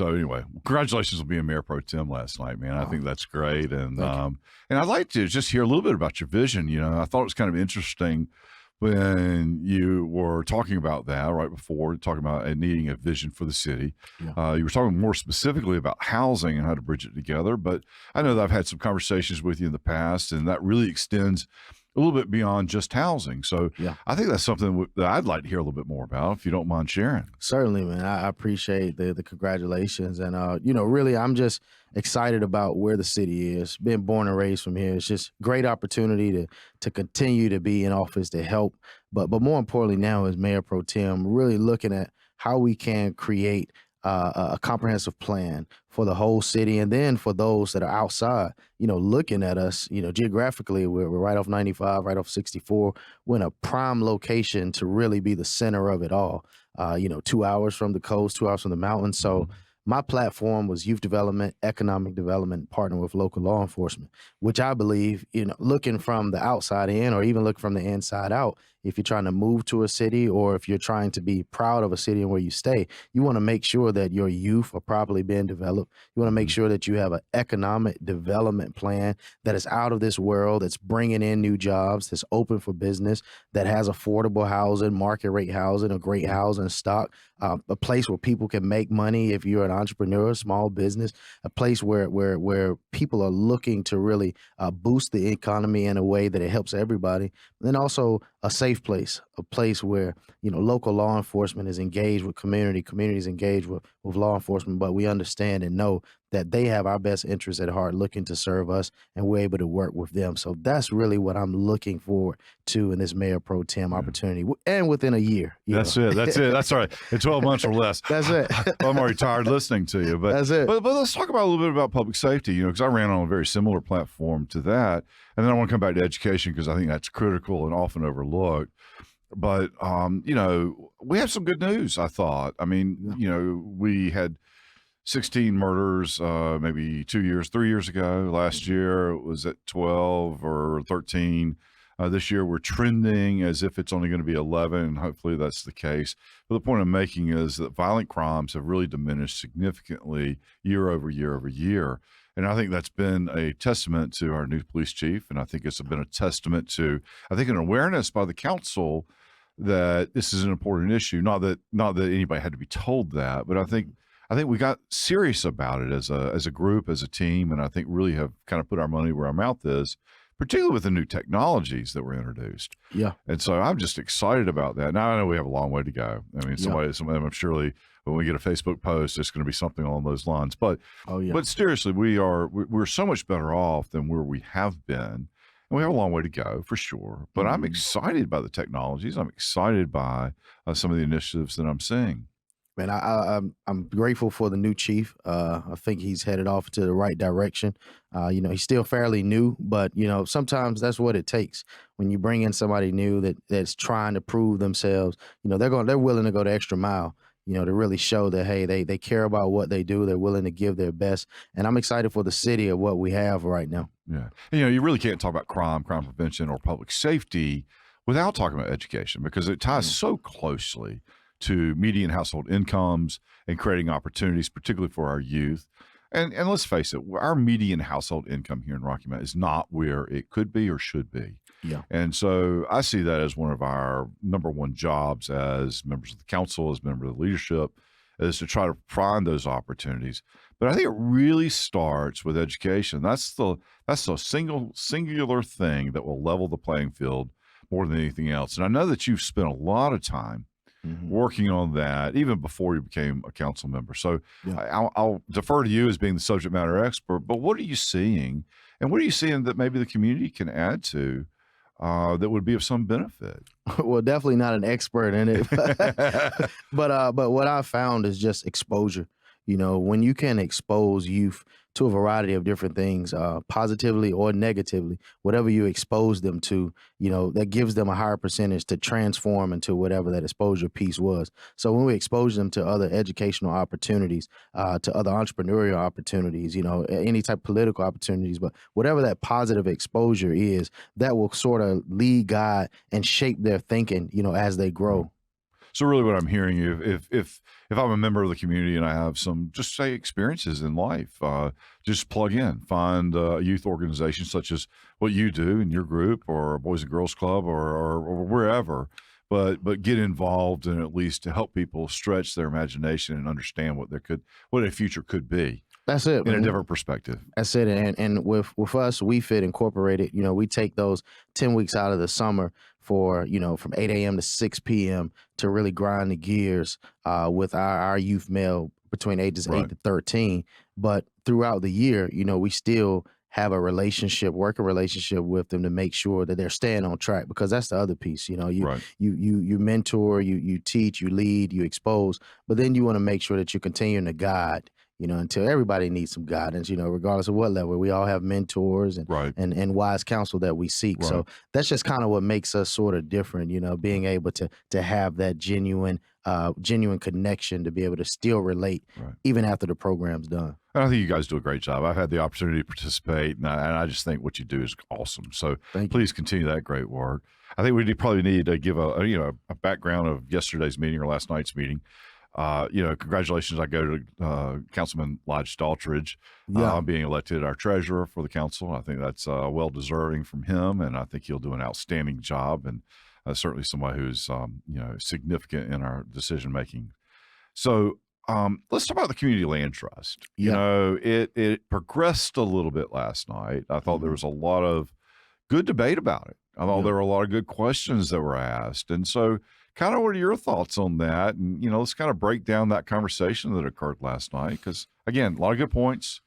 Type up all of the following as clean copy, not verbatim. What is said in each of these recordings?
So anyway, congratulations on being Mayor Pro Tem last night, man. I think that's great. And I'd like to just hear a little bit about your vision. I thought it was kind of interesting when you were talking about that right before, talking about needing a vision for the city. Yeah. You were talking more specifically about housing and how to bridge it together. But I know that I've had some conversations with you in the past, and that really extends a little bit beyond just housing. So Yeah. I think that's something that I'd like to hear a little bit more about, if you don't mind sharing. Certainly, man. I appreciate the congratulations. And, really, I'm just excited about where the city is. Being born and raised from here, it's just great opportunity to continue to be in office to help. But more importantly now as Mayor Pro Tem, really looking at how we can create a comprehensive plan for the whole city. And then for those that are outside, looking at us, geographically, we're right off 95, right off 64. We're in a prime location to really be the center of it all. 2 hours from the coast, 2 hours from the mountains. So my platform was youth development, economic development, partner with local law enforcement, which I believe, looking from the outside in or even looking from the inside out, if you're trying to move to a city or if you're trying to be proud of a city and where you stay, you want to make sure that your youth are properly being developed. You want to make sure that you have an economic development plan that is out of this world, that's bringing in new jobs, that's open for business, that has affordable housing, market rate housing, a great housing stock, a place where people can make money if you're an entrepreneur, small business, a place where people are looking to really boost the economy in a way that it helps everybody. And then also a safe place, a place where, local law enforcement is engaged with communities engaged with law enforcement, but we understand and know that they have our best interests at heart, looking to serve us, and we're able to work with them. So that's really what I'm looking forward to in this Mayor Pro Tem opportunity, and within a year. That's it. That's all right. In 12 months or less. That's it. I'm already tired listening to you. But that's it. But let's talk about a little bit about public safety, because I ran on a very similar platform to that. And then I want to come back to education because I think that's critical and often overlooked. But, we have some good news, I thought. I mean, we had 16 murders maybe 3 years ago. Last year it was at 12 or 13. This year we're trending as if it's only going to be 11, and hopefully that's the case. But the point I'm making is that violent crimes have really diminished significantly year over year. And I think that's been a testament to our new police chief. And I think it's been a testament to, an awareness by the council that this is an important issue. Not that anybody had to be told that, but I think we got serious about it as a group, as a team. And I think really have kind of put our money where our mouth is, particularly with the new technologies that were introduced. Yeah. And so I'm just excited about that. Now I know we have a long way to go. I mean, somebody, I'm surely when we get a Facebook post, it's going to be something along those lines. But but seriously, we're so much better off than where we have been. And we have a long way to go for sure. But I'm excited by the technologies. I'm excited by some of the initiatives that I'm seeing. Man, I'm grateful for the new chief. I think he's headed off to the right direction. He's still fairly new, but sometimes that's what it takes when you bring in somebody new that's trying to prove themselves. They're willing to go the extra mile. To really show that, hey, they care about what they do. They're willing to give their best. And I'm excited for the city of what we have right now. Yeah. And, you really can't talk about crime prevention, or public safety without talking about education, because it ties so closely to median household incomes and creating opportunities, particularly for our youth. And let's face it, our median household income here in Rocky Mount is not where it could be or should be. Yeah. And so I see that as one of our number one jobs as members of the council, as members of the leadership, is to try to find those opportunities. But I think it really starts with education. That's the singular thing that will level the playing field more than anything else. And I know that you've spent a lot of time working on that even before you became a council member. So I'll defer to you as being the subject matter expert, but what are you seeing, and what are you seeing that maybe the community can add to that would be of some benefit? Well, definitely not an expert in it, but what I found is just exposure. When you can expose youth to a variety of different things, positively or negatively, whatever you expose them to, that gives them a higher percentage to transform into whatever that exposure piece was. So when we expose them to other educational opportunities, to other entrepreneurial opportunities, any type of political opportunities, but whatever that positive exposure is, that will sort of lead, guide, and shape their thinking, as they grow. So really what I'm hearing you, if I'm a member of the community and I have some, just say experiences in life, just plug in, find a youth organization such as what you do in your group or Boys and Girls Club or wherever, but get involved and at least to help people stretch their imagination and understand what a future could be That's it, in a man. different perspective. That's it. And with us, We Fit Incorporated, we take those 10 weeks out of the summer for, from 8 a.m. to 6 p.m. to really grind the gears with our youth male between ages 8 to 13. But throughout the year, we still have a working relationship with them to make sure that they're staying on track, because that's the other piece. You mentor, you teach, you lead, you expose, but then you want to make sure that you're continuing to guide, until everybody needs some guidance, regardless of what level. We all have mentors and wise counsel that we seek. Right. So that's just kind of what makes us sort of different, being able to have that genuine connection, to be able to still relate even after the program's done. And I think you guys do a great job. I've had the opportunity to participate, and I just think what you do is awesome. So please continue that great work. I think we probably need to give a background of yesterday's meeting or last night's meeting. Congratulations. I go to Councilman Lodge Daltridge being elected our treasurer for the council. I think that's well deserving from him, and I think he'll do an outstanding job, and certainly somebody who's significant in our decision making. So let's talk about the Community Land Trust. It progressed a little bit last night. I thought there was a lot of good debate about it. I thought there were a lot of good questions that were asked, and so kind of what are your thoughts on that? And, let's kind of break down that conversation that occurred last night, because, again, a lot of good points.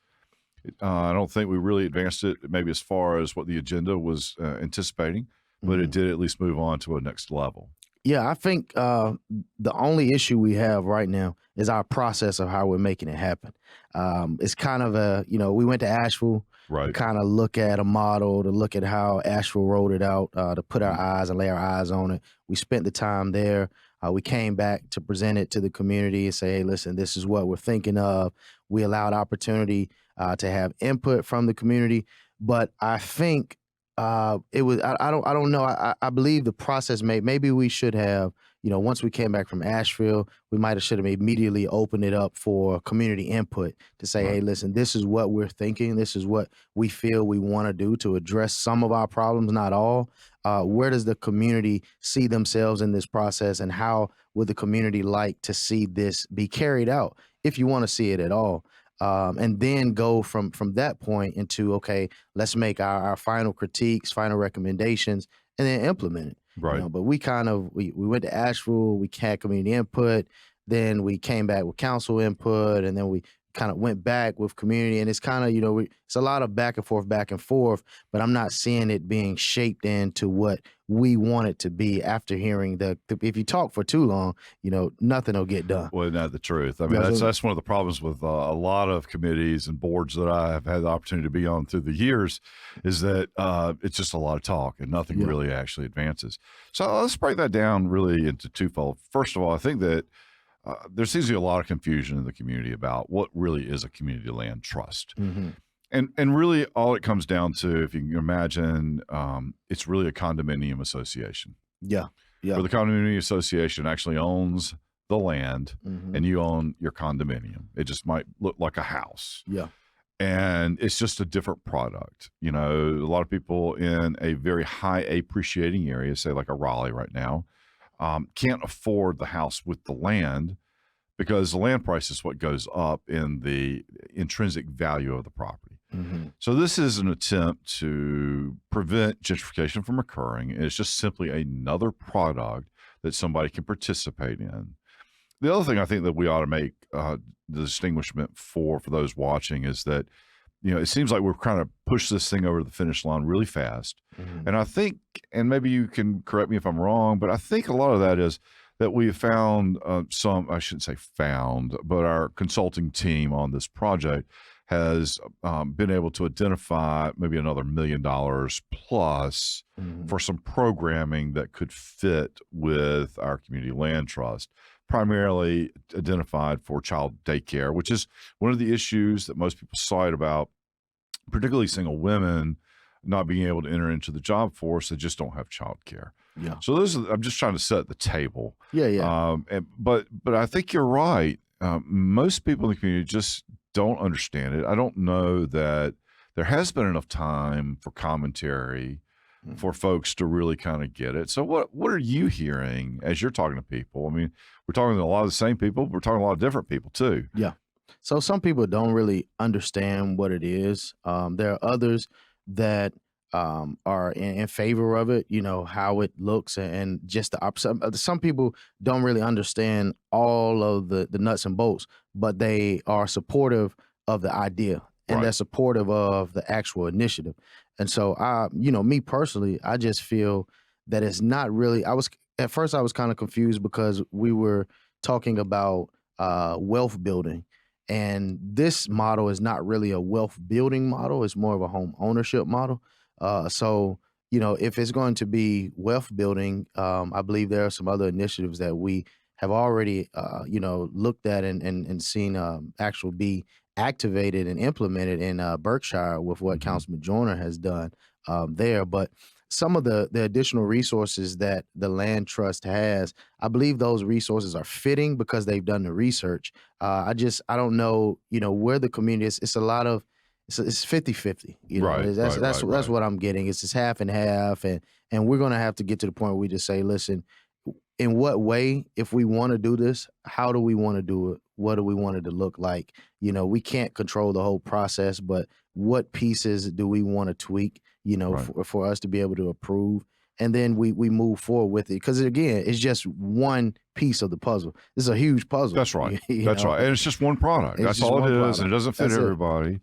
I don't think we really advanced it maybe as far as what the agenda was anticipating, but it did at least move on to a next level. Yeah, I think the only issue we have right now is our process of how we're making it happen. It's kind of we went to Asheville, to kind of look at a model, to look at how Asheville rolled it out, to put our eyes and lay our eyes on it. We spent the time there. We came back to present it to the community and say, hey, listen, this is what we're thinking of. We allowed opportunity to have input from the community, but I think it was, I don't know. I believe the process maybe we should have, once we came back from Asheville, we should have immediately opened it up for community input to say, hey, listen, this is what we're thinking. This is what we feel we want to do to address some of our problems, not all. Where does the community see themselves in this process, and how would the community like to see this be carried out, if you want to see it at all? And then go from that point into, okay, let's make our final critiques, final recommendations, and then implement it. Right. But we went to Asheville, we had community input, then we came back with council input, and then we kind of went back with community, and it's kind of, it's a lot of back and forth, but I'm not seeing it being shaped into what we want it to be after hearing if you talk for too long, nothing will get done. Well, not the truth. I mean, that's one of the problems with a lot of committees and boards that I have had the opportunity to be on through the years, is that it's just a lot of talk and nothing really actually advances. So let's break that down really into twofold. First of all, I think that there seems to be a lot of confusion in the community about what really is a community land trust. And really all it comes down to, if you can imagine, it's really a condominium association. Yeah. Where the condominium association actually owns the land and you own your condominium. It just might look like a house. Yeah. And it's just a different product. A lot of people in a very high appreciating area, say like a Raleigh right now, can't afford the house with the land, because the land price is what goes up in the intrinsic value of the property. So this is an attempt to prevent gentrification from occurring. It's just simply another product that somebody can participate in. The other thing I think that we ought to make the distinguishment for those watching is that, it seems like we're kind of pushed this thing over the finish line really fast. And I think, and maybe you can correct me if I'm wrong, but I think a lot of that is that we have found I shouldn't say found, but our consulting team on this project has been able to identify maybe another $1 million plus for some programming that could fit with our community land trust, primarily identified for child daycare, which is one of the issues that most people cite about, particularly single women, not being able to enter into the job force. They just don't have child care. Yeah. So I'm just trying to set the table. Yeah. Yeah. But I think you're right. Most people in the community just don't understand it. I don't know that there has been enough time for commentary Mm. for folks to really kind of get it. So what are you hearing as you're talking to people? I mean, we're talking to a lot of the same people, but we're talking to a lot of different people too. Yeah. So some people don't really understand what it is. There are others that are in favor of it, how it looks and just the opposite. Some people don't really understand all of the nuts and bolts, but they are supportive of the idea and they're Right. supportive of the actual initiative. And so me personally, I just feel that it's not really, at first I was kind of confused because we were talking about wealth building. And this model is not really a wealth building model. It's more of a home ownership model. So, if it's going to be wealth building, I believe there are some other initiatives that we have already, looked at and seen actual be activated and implemented in Berkshire with what Hmm. Councilman Joyner has done there. But some of the additional resources that the land trust has, I believe those resources are fitting because they've done the research. I don't know, where the community is. It's a lot of, it's 50-50, Right. that's Right. that's Right. that's Right. what I'm getting. It's just half and half, and we're gonna have to get to the point where we just say, listen, in what way, if we want to do this, how do we want to do it? What do we want it to look like? We can't control the whole process, but what pieces do we want to tweak, Right. for us to be able to approve? And then we move forward with it. Because again, it's just one piece of the puzzle. This is a huge puzzle. That's right. you That's know, right. And it's just one product. it's That's just all it one is. And product. it doesn't fit That's it. everybody.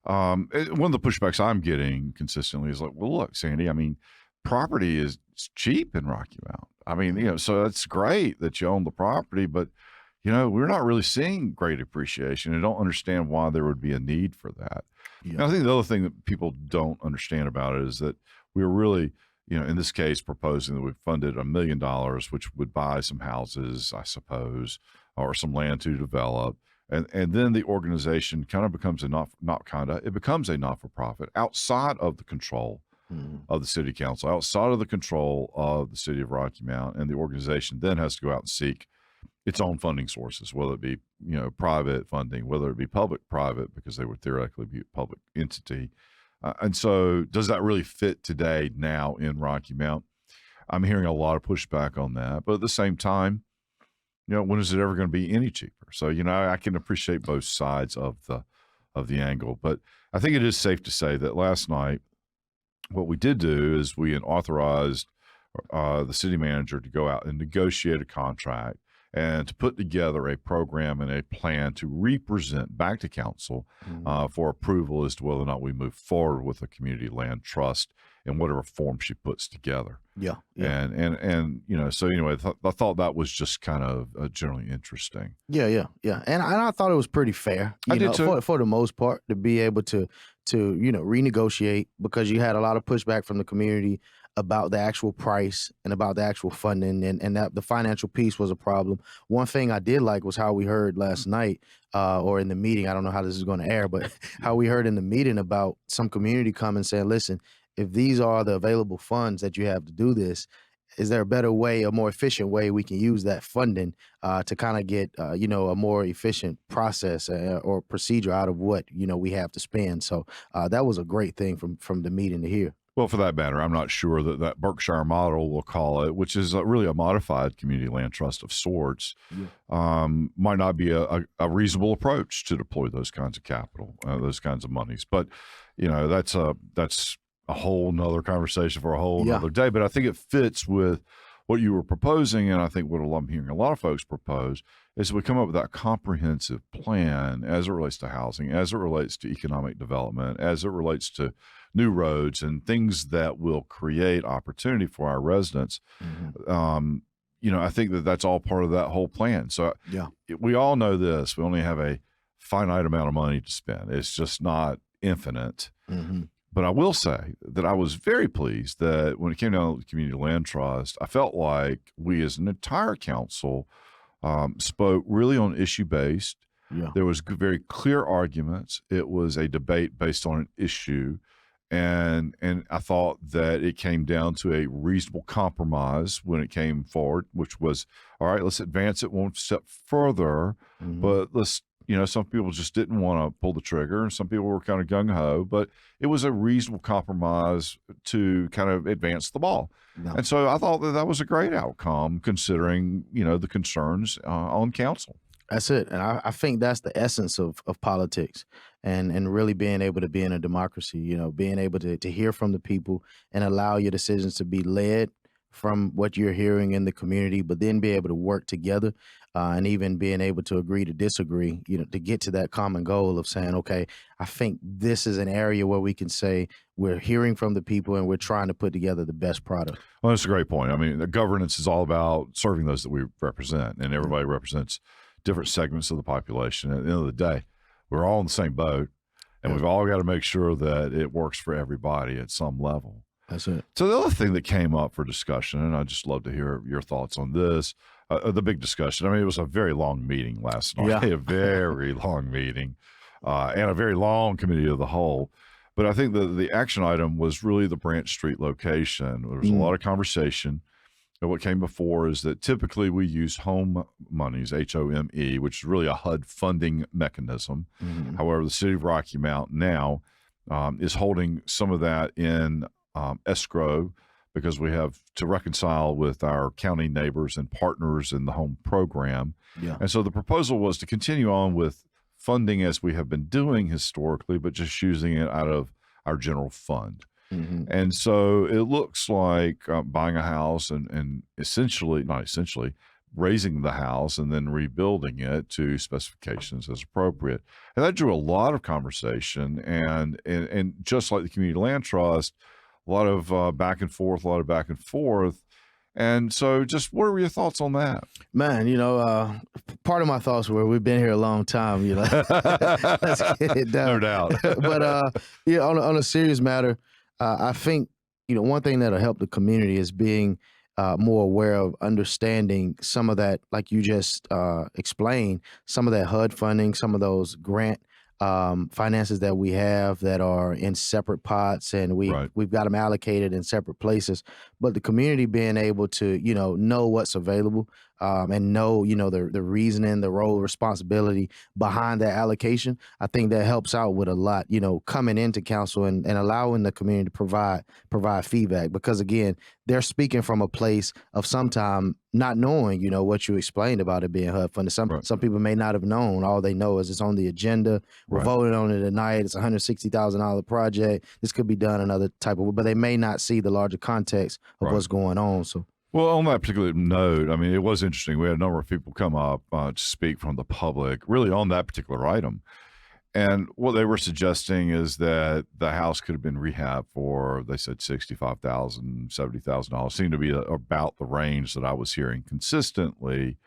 One of the pushbacks I'm getting consistently is like, well, look, Sandy, I mean, property is cheap in Rocky Mount. I mean, so it's great that you own the property, but we're not really seeing great appreciation and don't understand why there would be a need for that. And Yeah. I think the other thing that people don't understand about it is that we're really, in this case, proposing that we funded $1 million, which would buy some houses, I suppose, or some land to develop. And then the organization kind of becomes it becomes a not-for-profit outside of the control Mhm. of the city council, outside of the control of the city of Rocky Mount. And the organization then has to go out and seek its own funding sources, whether it be, private funding, whether it be public-private, because they would theoretically be a public entity. And so does that really fit today now in Rocky Mount? I'm hearing a lot of pushback on that. But at the same time, when is it ever going to be any cheaper? So, I can appreciate both sides of the angle. But I think it is safe to say that last night, what we did do is we authorized the city manager to go out and negotiate a contract and to put together a program and a plan to represent back to council Mhm. for approval as to whether or not we move forward with a community land trust in whatever form she puts together. Yeah. Yeah. And so anyway, I thought that was just kind of generally interesting. Yeah. And I thought it was pretty fair, I did too. for the most part, to be able to renegotiate, because you had a lot of pushback from the community about the actual price and about the actual funding, and that the financial piece was a problem. One thing I did like was how we heard last night, or in the meeting. I don't know how this is going to air, but how we heard in the meeting about some community coming saying, listen, if these are the available funds that you have to do this, is there a better way, a more efficient way we can use that funding to kind of get, a more efficient process or procedure out of what, we have to spend? So that was a great thing from the meeting to hear. Well, for that matter, I'm not sure that Berkshire model, we'll call it, which is really a modified community land trust of sorts, might not be a reasonable approach to deploy those kinds of capital, those kinds of monies. But that's a whole nother conversation for a whole Yeah. nother day. But I think it fits with what you were proposing, and I think what I'm hearing a lot of folks propose is we come up with that comprehensive plan as it relates to housing, as it relates to economic development, as it relates to new roads and things that will create opportunity for our residents. Mhm. I think that's all part of that whole plan. So Yeah. we all know this. We only have a finite amount of money to spend. It's just not infinite. Hmm. But I will say that I was very pleased that when it came down to the Community Land Trust, I felt like we as an entire council spoke really on issue-based. Yeah. There was very clear arguments. It was a debate based on an issue. and I thought that it came down to a reasonable compromise when it came forward, which was, all right, let's advance it one step further, Mhm. but let's, some people just didn't want to pull the trigger, and some people were kind of gung ho, but it was a reasonable compromise to kind of advance the ball. Yeah. And so I thought that that was a great outcome considering, the concerns on council. That's it. And I think that's the essence of politics and really being able to be in a democracy, being able to hear from the people and allow your decisions to be led from what you're hearing in the community, but then be able to work together and even being able to agree to disagree, to get to that common goal of saying, okay, I think this is an area where we can say we're hearing from the people and we're trying to put together the best product. Well, that's a great point. I mean, the governance is all about serving those that we represent, and everybody represents different segments of the population. At the end of the day, we're all in the same boat, and we've all got to make sure that it works for everybody at some level. That's it. So the other thing that came up for discussion, and I'd just love to hear your thoughts on this, the big discussion. I mean, it was a very long meeting last night, Yeah. a very long meeting, and a very long committee of the whole. But I think the action item was really the Branch Street location. There was a lot of conversation. And what came before is that typically we use home monies, HOME, which is really a HUD funding mechanism. Mhm. However, the city of Rocky Mount now is holding some of that in escrow because we have to reconcile with our county neighbors and partners in the home program. Yeah. And so the proposal was to continue on with funding as we have been doing historically, but just using it out of our general fund. Mhm. And so it looks like buying a house and essentially, not essentially, raising the house and then rebuilding it to specifications as appropriate. And that drew a lot of conversation. And just like the Community Land Trust, a lot of back and forth, a lot of back and forth. And so just what were your thoughts on that? Man, part of my thoughts were we've been here a long time, let's get it done. No doubt. But on a serious matter, I think, one thing that'll help the community is being more aware of understanding some of that, like you just explained, some of that HUD funding, some of those grant finances that we have that are in separate pots, and Right. we've got them allocated in separate places. But the community being able to, know what's available and know, the reasoning, the role, responsibility behind that allocation, I think that helps out with a lot, coming into council and allowing the community to provide feedback. Because again, they're speaking from a place of sometime not knowing, what you explained about it being HUD funded. Some people may not have known. All they know is it's on the agenda. We're voting on it tonight. It's a $160,000 project. This could be done another type of way, but they may not see the larger context of what's going on. So. Well, on that particular note, I mean, it was interesting. We had a number of people come up to speak from the public, really on that particular item. And what they were suggesting is that the house could have been rehabbed for, they said, $65,000, $70,000. Seemed to be about the range that I was hearing consistently.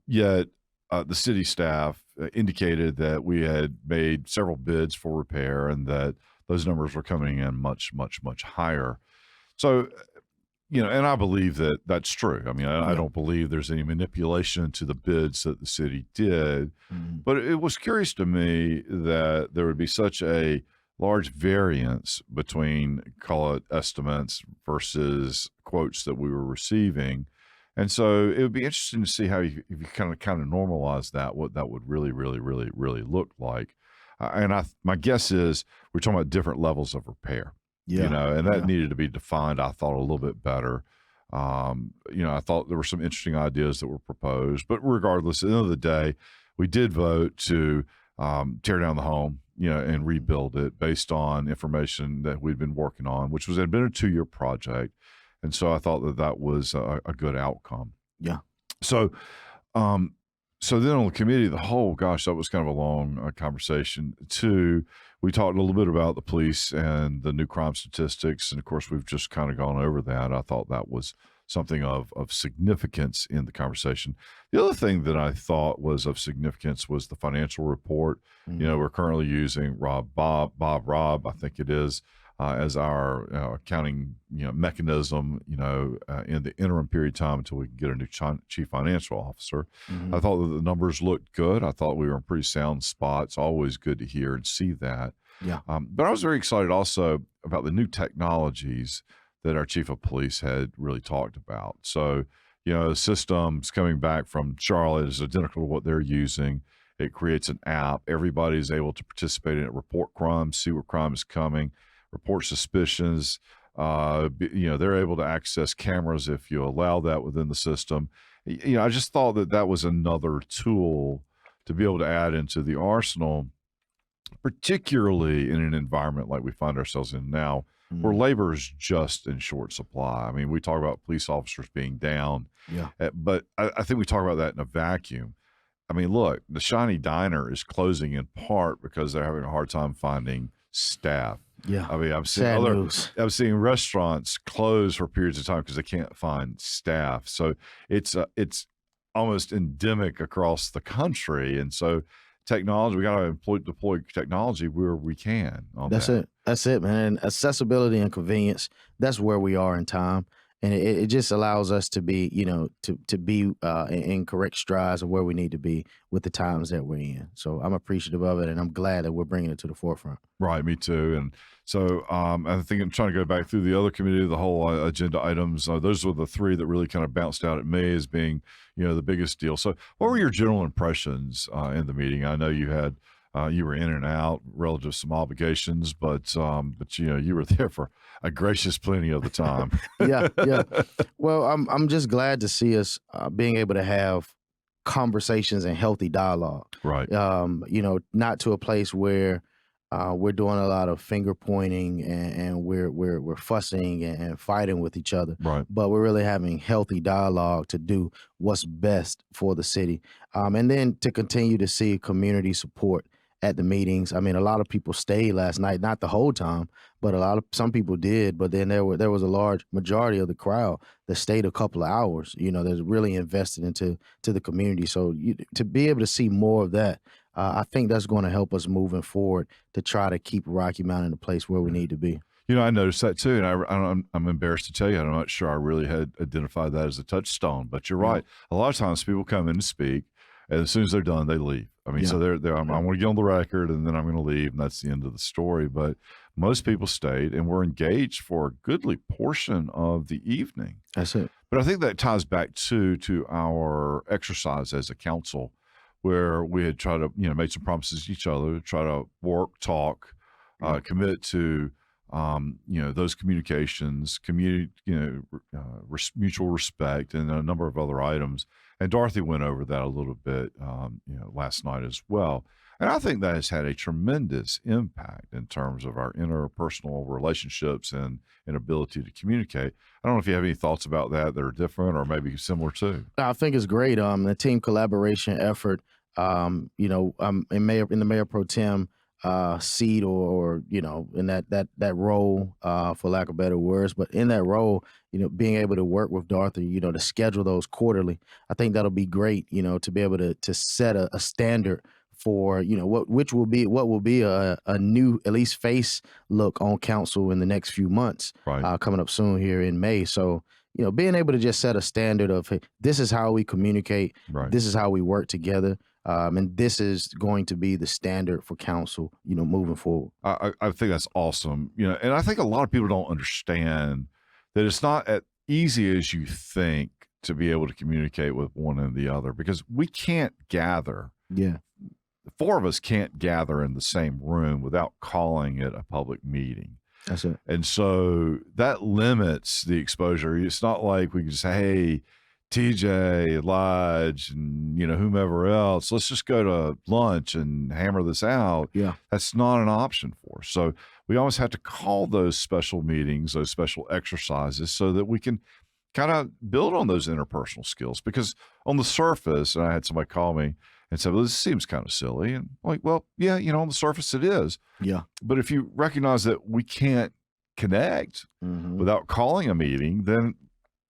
Yet the city staff indicated that we had made several bids for repair and that those numbers were coming in much, much, much higher. So, and I believe that that's true. I mean, I don't believe there's any manipulation to the bids that the city did, but it was curious to me that there would be such a large variance between, call it, estimates versus quotes that we were receiving. And so it would be interesting to see how if you kind of normalize that, what that would really, really, really, really look like. My guess is we're talking about different levels of repair. And that needed to be defined, I thought, a little bit better. I thought there were some interesting ideas that were proposed, but regardless, at the end of the day, we did vote to tear down the home, and rebuild it based on information that we'd been working on, which had been a 2-year project. And so I thought that that was a good outcome. Yeah. So, so then on the committee of the whole, gosh, that was kind of a long conversation too. We talked a little bit about the police and the new crime statistics. And of course, we've just kind of gone over that. I thought that was something of significance in the conversation. The other thing that I thought was of significance was the financial report. We're currently using Bob, I think it is, as our accounting mechanism, in the interim period of time until we can get a new chief financial officer. I thought that the numbers looked good. I thought we were in pretty sound spots. Always good to hear and see that. Yeah. But I was very excited also about the new technologies that our chief of police had really talked about. So, systems coming back from Charlotte is identical to what they're using. It creates an app. Everybody's able to participate in it, report crimes, see where crime is coming, report suspicions. They're able to access cameras if you allow that within the system. I just thought that that was another tool to be able to add into the arsenal, particularly in an environment like we find ourselves in now, where labor is just in short supply. I mean, we talk about police officers being down, Yeah. but I think we talk about that in a vacuum. I mean, look, the Shiny Diner is closing in part because they're having a hard time finding staff. Yeah. I mean, Sad news. I'm seeing restaurants close for periods of time because they can't find staff. So it's almost endemic across the country, and so technology, we got to deploy technology where we can. That's it, man. And accessibility and convenience. That's where we are in time. And it just allows us to be, to be in correct strides of where we need to be with the times that we're in. So I'm appreciative of it, and I'm glad that we're bringing it to the forefront. Right, me too. And so I think I'm trying to go back through the other committee, the whole agenda items. Those were the three that really kind of bounced out at me as being, the biggest deal. So what were your general impressions in the meeting? I know you had you were in and out relative to some obligations, but you were there for a gracious plenty of the time. Yeah. Well, I'm just glad to see us being able to have conversations and healthy dialogue. Right. Not to a place where we're doing a lot of finger pointing and we're fussing and fighting with each other. Right. But we're really having healthy dialogue to do what's best for the city, and then to continue to see community support at the meetings. I mean, a lot of people stayed last night, not the whole time, but some people did. But then there was a large majority of the crowd that stayed a couple of hours. That's really invested into the community. So to be able to see more of that, I think that's going to help us moving forward to try to keep Rocky Mount in the place where we need to be. I noticed that too, and I'm embarrassed to tell you, I'm not sure I really had identified that as a touchstone. But you're right. A lot of times people come in to speak, and as soon as they're done, they leave. I mean, so they're I want to get on the record, and then I'm going to leave, and that's the end of the story. But most people stayed and were engaged for a goodly portion of the evening. That's it. But I think that ties back to our exercise as a council, where we had tried to made some promises to each other, try to work, talk, commit to those communications, mutual respect, and a number of other items. And Dorothy went over that a little bit, last night as well. And I think that has had a tremendous impact in terms of our interpersonal relationships and ability to communicate. I don't know if you have any thoughts about that are different or maybe similar too. I think it's great. The team collaboration effort. In the mayor pro tem seat or in that role, for lack of better words, but in that role, being able to work with Dorothy, to schedule those quarterly, I think that'll be great, to be able to set a standard for, what will be a new, at least face look on council in the next few months, Right. Coming up soon here in May. So, being able to just set a standard of, hey, this is how we communicate, Right. this is how we work together. And this is going to be the standard for council, moving forward. I think that's awesome. And I think a lot of people don't understand that it's not as easy as you think to be able to communicate with one and the other, because we can't gather. Yeah. The four of us can't gather in the same room without calling it a public meeting. That's it. And so that limits the exposure. It's not like we can just say, hey, TJ, Lodge, and whomever else, let's just go to lunch and hammer this out. Yeah. That's not an option for us. So we always have to call those special meetings, those special exercises, so that we can kind of build on those interpersonal skills. Because on the surface, and I had somebody call me and said, well, this seems kind of silly. And I'm like, well, yeah, on the surface it is. Yeah. But if you recognize that we can't connect without calling a meeting, then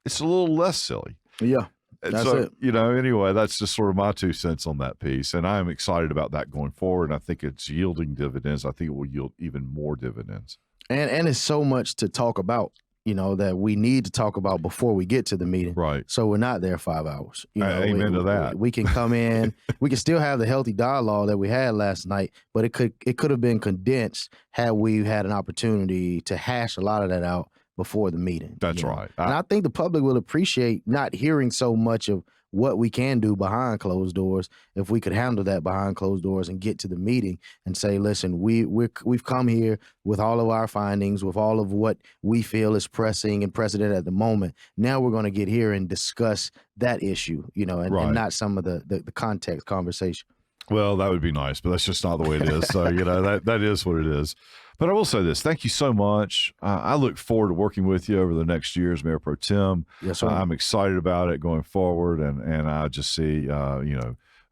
it's a little less silly. Yeah. And That's so, it. Anyway, that's just sort of my 2 cents on that piece. And I'm excited about that going forward. And I think it's yielding dividends. I think it will yield even more dividends. And it's so much to talk about. that we need to talk about before we get to the meeting. Right. So we're not there 5 hours. Amen to that. We can come in, we can still have the healthy dialogue that we had last night, but it could have been condensed had we had an opportunity to hash a lot of that out before the meeting. That's right. And I think the public will appreciate not hearing so much of what we can do behind closed doors if we could handle that behind closed doors and get to the meeting and say, listen, we've come here with all of our findings, with all of what we feel is pressing and precedent at the moment. Now we're going to get here and discuss that issue, and not some of the context conversation. Well, that would be nice, but that's just not the way it is. So, that is what it is. But I will say this. Thank you so much. I look forward to working with you over the next year as Mayor Pro Tem. Yes, sir. I'm excited about it going forward, and I just see,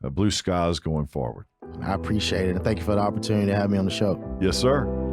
blue skies going forward. I appreciate it. And thank you for the opportunity to have me on the show. Yes, sir.